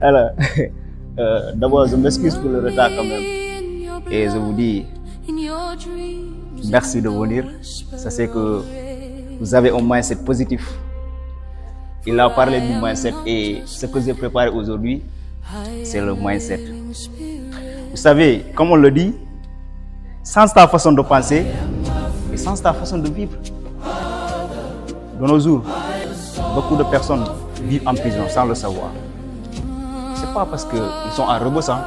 Alors, d'abord, je m'excuse pour le retard quand même. Et je vous dis merci de venir. Ça c'est que vous avez un mindset positif. Il a parlé du mindset et ce que j'ai préparé aujourd'hui, c'est le mindset. Vous savez, comme on le dit, sans ta façon de penser et sans ta façon de vivre. De nos jours, beaucoup de personnes vivent en prison sans le savoir. C'est pas parce qu'ils sont en rebossant,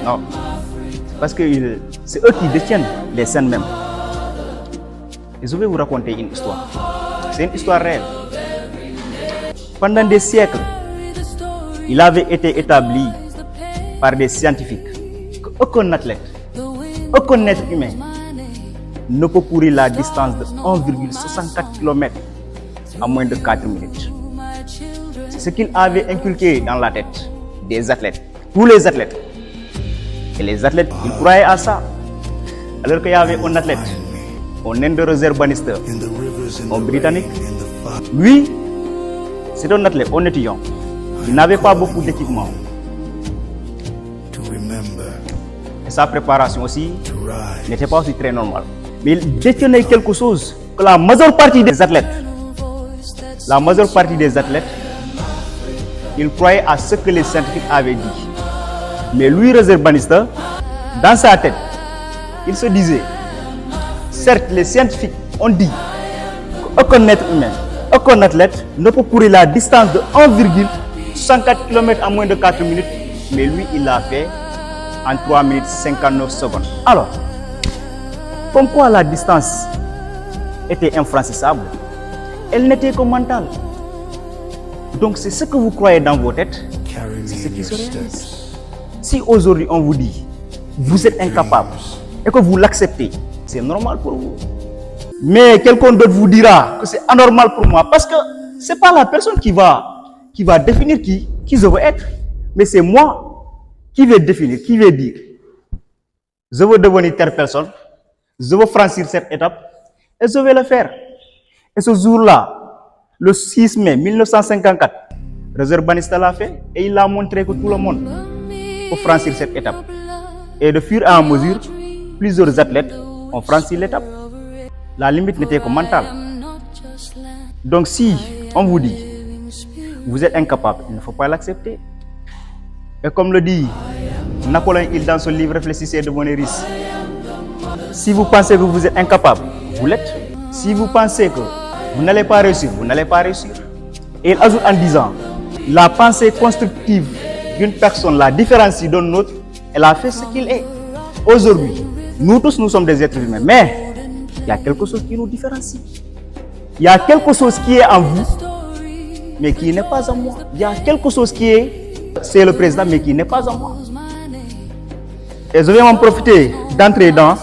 non. C'est parce que c'est eux qui détiennent les scènes même. Et je vais vous raconter une histoire. C'est une histoire réelle. Pendant des siècles, il avait été établi par des scientifiques qu'aucun athlète, aucun être humain ne peut courir la distance de 1,64 km en moins de 4 minutes. C'est ce qu'il avait inculqué dans la tête des athlètes, tous les athlètes. Et les athlètes, ils croyaient à ça. Alors qu'il y avait un athlète, un Indo-Réserve Bannister, un Britannique. Lui, c'est un athlète, un étudiant. Il n'avait pas beaucoup d'équipement. Et sa préparation aussi n'était pas aussi très normale. Mais il détenait quelque chose que la majeure partie des athlètes, ils croyaient à ce que les scientifiques avaient dit. Mais lui, Réserve Bannister, dans sa tête, il se disait, certes, les scientifiques ont dit qu'aucun être humain, aucun athlète ne peut courir la distance de 1,64 km en moins de 4 minutes, mais lui, il l'a fait en 3 minutes 59 secondes. Alors, comme quoi la distance était infranchissable, elle n'était que mentale. Donc c'est ce que vous croyez dans vos têtes, c'est ce qui se réalise. Si aujourd'hui on vous dit, vous êtes incapable et que vous l'acceptez, c'est normal pour vous. Mais quelqu'un d'autre vous dira que c'est anormal pour moi parce que ce n'est pas la personne qui va définir qui je veux être, mais c'est moi qui vais définir, qui vais dire. Je veux devenir telle personne, je veux franchir cette étape et je vais le faire. Et ce jour-là, le 6 mai 1954, Réserve Bannister l'a fait et il a montré que tout le monde peut franchir cette étape. Et de fur et à mesure, plusieurs athlètes ont franchi l'étape. La limite n'était que mentale. Donc si on vous dit, vous êtes incapable, il ne faut pas l'accepter. Et comme le dit Napoléon Hill dans son livre Réfléchissez et devenez riche, si vous pensez que vous êtes incapable, vous l'êtes. Si vous pensez que vous n'allez pas réussir, vous n'allez pas réussir. Et il ajoute en disant, la pensée constructive d'une personne la différencie d'un autre, elle a fait ce qu'il est. Aujourd'hui, nous tous, nous sommes des êtres humains, mais il y a quelque chose qui nous différencie. Il y a quelque chose qui est en vous, mais qui n'est pas en moi. Il y a quelque chose qui est, c'est le président, mais qui n'est pas en moi. Et je vais m'en profiter d'entrer dans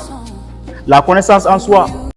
la connaissance en soi.